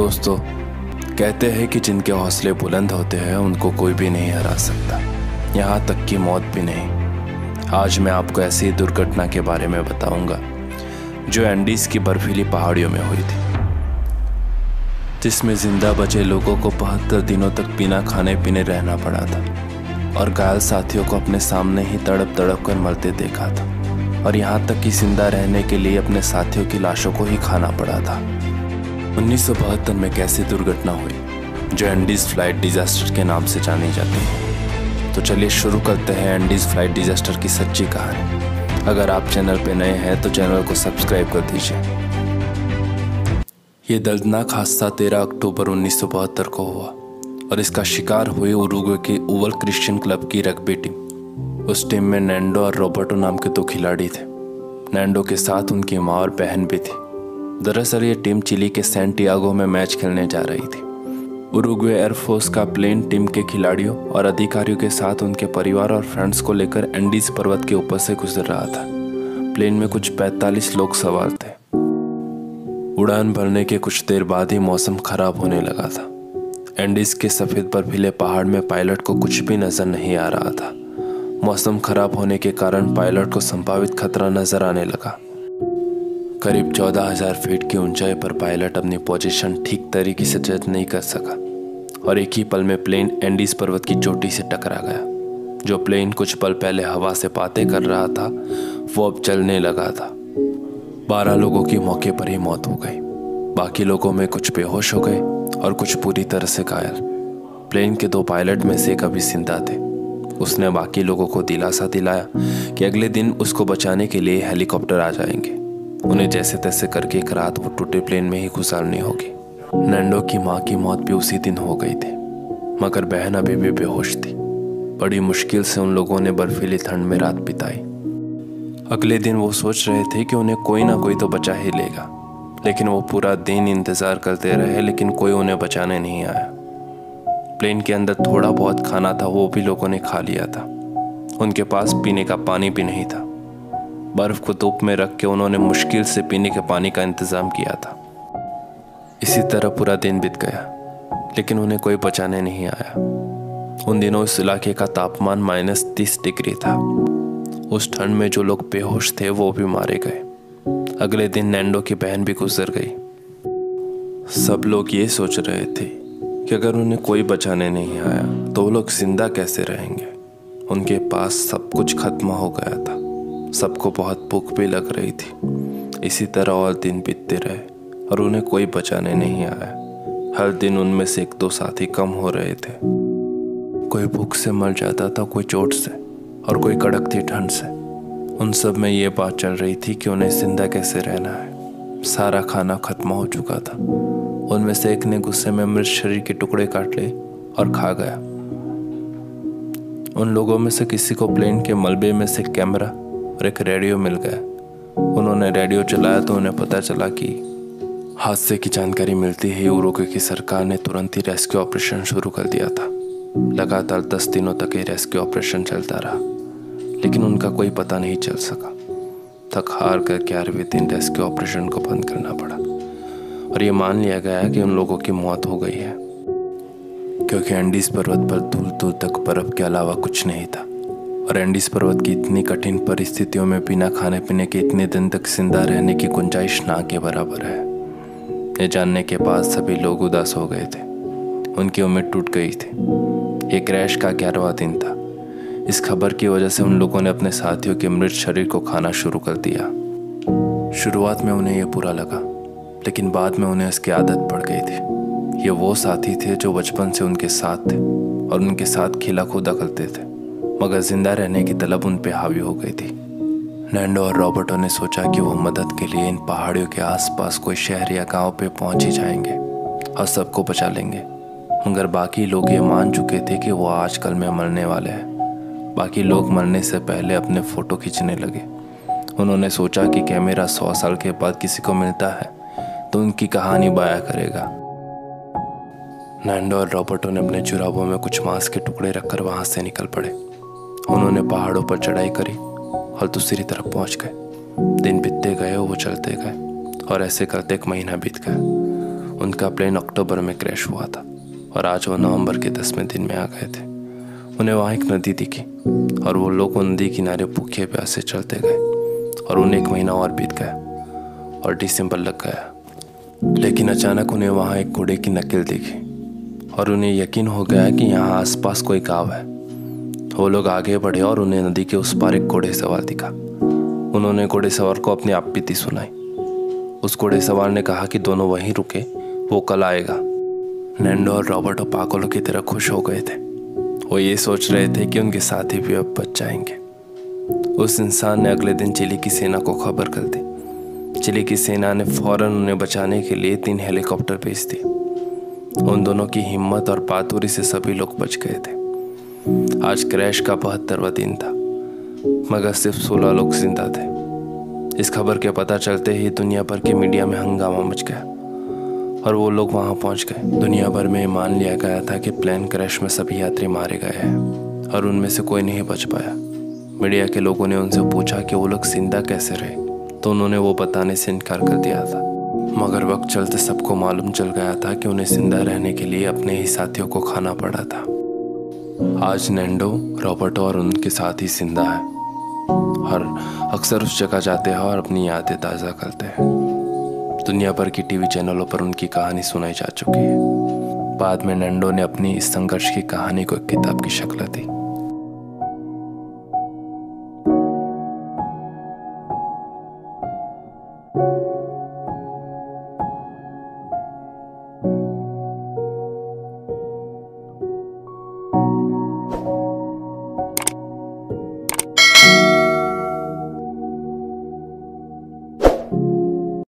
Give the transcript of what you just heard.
दोस्तों, कहते हैं कि जिनके हौसले बुलंद होते हैं उनको कोई भी नहीं हरा सकता, यहाँ तक कि मौत भी नहीं। आज मैं आपको ऐसी ही दुर्घटना के बारे में बताऊंगा जो एंडीज की बर्फीली पहाड़ियों में हुई थी, जिसमें जिंदा बचे लोगों को 72 दिनों तक बिना खाने पीने रहना पड़ा था और घायल साथियों को अपने सामने ही तड़प तड़प कर मरते देखा था, और यहाँ तक कि जिंदा रहने के लिए अपने साथियों की लाशों को ही खाना पड़ा था। 1972 में कैसी दुर्घटना हुई जो एंडीज फ्लाइट डिजास्टर के नाम से जानी जाती है। तो चलिए शुरू करते हैं एंडीज फ्लाइट डिजास्टर की सच्ची कहानी। अगर आप चैनल पे नए हैं तो चैनल को सब्सक्राइब कर दीजिए। ये दर्दनाक हादसा 13 अक्टूबर 1972 को हुआ और इसका शिकार हुई उरुग्वे की ओवल क्रिश्चियन क्लब की रग्बी टीम। उस टीम में नैंडो और रॉबर्टो नाम के 2 खिलाड़ी थे। नैंडो के साथ उनकी माँ और बहन भी थी। दरअसल ये टीम चिली के सैंटियागो में मैच खेलने जा रही थी। उरुग्वे एयरफोर्स का प्लेन टीम के खिलाड़ियों और अधिकारियों के साथ उनके परिवार और फ्रेंड्स को लेकर एंडीज पर्वत के ऊपर से गुजर रहा था। प्लेन में कुछ 45 लोग सवार थे। उड़ान भरने के कुछ देर बाद ही मौसम खराब होने लगा था। एंडीज के सफ़ेद बर्फीले पहाड़ में पायलट को कुछ भी नजर नहीं आ रहा था। मौसम खराब होने के कारण पायलट को संभावित खतरा नजर आने लगा। करीब 14,000 फीट की ऊंचाई पर पायलट अपनी पोजीशन ठीक तरीके से जज नहीं कर सका और एक ही पल में प्लेन एंडीज पर्वत की चोटी से टकरा गया। जो प्लेन कुछ पल पहले हवा से बातें कर रहा था वो अब चलने लगा था। 12 लोगों की मौके पर ही मौत हो गई। बाकी लोगों में कुछ बेहोश हो गए और कुछ पूरी तरह से घायल। प्लेन के 2 पायलट में से एक अभी जिंदा थे। उसने बाकी लोगों को दिलासा दिलाया कि अगले दिन उसको बचाने के लिए हेलीकॉप्टर आ जाएंगे। उन्हें जैसे तैसे करके एक रात वो टूटे प्लेन में ही गुजारनी होगी। नैंडो की माँ की मौत भी उसी दिन हो गई थी, मगर बहन अभी भी बेहोश थी। बड़ी मुश्किल से उन लोगों ने बर्फीली ठंड में रात बिताई। अगले दिन वो सोच रहे थे कि उन्हें कोई ना कोई तो बचा ही लेगा, लेकिन वो पूरा दिन इंतजार करते रहे, लेकिन कोई उन्हें बचाने नहीं आया। प्लेन के अंदर थोड़ा बहुत खाना था, वो भी लोगों ने खा लिया था। उनके पास पीने का पानी भी नहीं था। बर्फ को धूप में रख के उन्होंने मुश्किल से पीने के पानी का इंतजाम किया था। इसी तरह पूरा दिन बीत गया, लेकिन उन्हें कोई बचाने नहीं आया। उन दिनों इस इलाके का तापमान -30 डिग्री था। उस ठंड में जो लोग बेहोश थे वो भी मारे गए। अगले दिन नैंडो की बहन भी गुजर गई। सब लोग ये सोच रहे थे कि अगर उन्हें कोई बचाने नहीं आया तो वो लोग जिंदा कैसे रहेंगे। उनके पास सब कुछ खत्म हो गया था। सबको बहुत भूख भी लग रही थी। इसी तरह और दिन बीतते रहे और उन्हें कोई बचाने नहीं आया। हर दिन उनमें से 1-2 साथी कम हो रहे थे। कोई भूख से मर जाता था, कोई चोट से और कोई कड़कती ठंड से। उन सब में ये बात चल रही थी कि उन्हें जिंदा कैसे रहना है। सारा खाना खत्म हो चुका था। उनमें से एक ने गुस्से में मृत शरीर के टुकड़े काट लिए और खा गया। उन लोगों में से किसी को प्लेन के मलबे में से कैमरा और एक रेडियो मिल गया। उन्होंने रेडियो चलाया तो उन्हें पता चला कि हादसे की जानकारी मिलती ही उरुग्वे की सरकार ने तुरंत ही रेस्क्यू ऑपरेशन शुरू कर दिया था। लगातार 10 दिनों तक ये रेस्क्यू ऑपरेशन चलता रहा, लेकिन उनका कोई पता नहीं चल सका। थक हार कर 11वें दिन रेस्क्यू ऑपरेशन को बंद करना पड़ा और ये मान लिया गया कि उन लोगों की मौत हो गई है, क्योंकि एंडीज पर्वत पर दूर दूर तक बर्फ के अलावा कुछ नहीं था और एंडीज पर्वत की इतनी कठिन परिस्थितियों में बिना खाने पीने के इतने दिन तक जिंदा रहने की गुंजाइश ना के बराबर है। ये जानने के बाद सभी लोग उदास हो गए थे। उनकी उम्मीद टूट गई थी। ये क्रैश का 11वां दिन था। इस खबर की वजह से उन लोगों ने अपने साथियों के मृत शरीर को खाना शुरू कर दिया। शुरुआत में उन्हें यह बुरा लगा, लेकिन बाद में उन्हें इसकी आदत पड़ गई थी। ये वो साथी थे जो बचपन से उनके साथ थे और उनके साथ खेला कूदा करते थे, मगर जिंदा रहने की तलब उन पे हावी हो गई थी। नैंडो और रॉबर्टो ने सोचा कि वो मदद के लिए इन पहाड़ियों के आसपास कोई शहर या गांव पे पहुंच ही जाएंगे और सबको बचा लेंगे, मगर बाकी लोग ये मान चुके थे कि वो आजकल में मरने वाले हैं। बाकी लोग मरने से पहले अपने फोटो खींचने लगे। उन्होंने सोचा कि कैमरा 100 साल के बाद किसी को मिलता है तो उनकी कहानी बयां करेगा। नैंडो और रॉबर्टो ने अपने जुराबों में कुछ मांस के टुकड़े रखकर वहां से निकल पड़े। उन्होंने पहाड़ों पर चढ़ाई करी और दूसरी तरफ पहुंच गए। दिन बीतते गए, वो चलते गए और ऐसे करते 1 महीना बीत गया। उनका प्लेन अक्टूबर में क्रैश हुआ था और आज वो नवंबर के 10वें दिन में आ गए थे। उन्हें वहाँ एक नदी दिखी और वो लोग वो नदी किनारे भूखे प्यासे चलते गए और उन्हें 1 महीना और बीत गया और दिसंबर लग गया। लेकिन अचानक उन्हें वहाँ एक घोड़े की नकल दिखी और उन्हें यकीन हो गया कि यहाँ आसपास कोई गांव है। वो लोग आगे बढ़े और उन्हें नदी के उस पार एक घोड़े सवार दिखा। उन्होंने घोड़े सवार को अपनी आपबीती सुनाई। उस घोड़े सवार ने कहा कि दोनों वहीं रुके, वो कल आएगा। नैंडो और रॉबर्टो पागलों की तरह खुश हो गए थे। वो ये सोच रहे थे कि उनके साथी भी अब बच जाएंगे। उस इंसान ने अगले दिन चिली की सेना को खबर कर दी। चिली की सेना ने फौरन उन्हें बचाने के लिए 3 हेलीकॉप्टर भेज दिए। उन दोनों की हिम्मत और बहादुरी से सभी लोग बच गए थे। आज क्रैश का 72वां दिन था, मगर सिर्फ 16 लोग जिंदा थे। इस खबर के पता चलते ही दुनिया भर के मीडिया में हंगामा मच गया और वो लोग वहां पहुंच गए। दुनिया भर में मान लिया गया था कि प्लेन क्रैश में सभी यात्री मारे गए हैं और उनमें से कोई नहीं बच पाया। मीडिया के लोगों ने उनसे पूछा कि वो लोग जिंदा कैसे रहे, तो उन्होंने वो बताने से इनकार कर दिया था। मगर वक्त चलते सबको मालूम चल गया था कि उन्हें जिंदा रहने के लिए अपने ही साथियों को खाना पड़ा था। आज नैंडो, रॉबर्टो और उनके साथी जिंदा है और अक्सर उस जगह जाते हैं और अपनी यादें ताज़ा करते हैं। दुनिया भर की टीवी चैनलों पर उनकी कहानी सुनाई जा चुकी है। बाद में नैंडो ने अपनी इस संघर्ष की कहानी को एक किताब की शक्ल दी।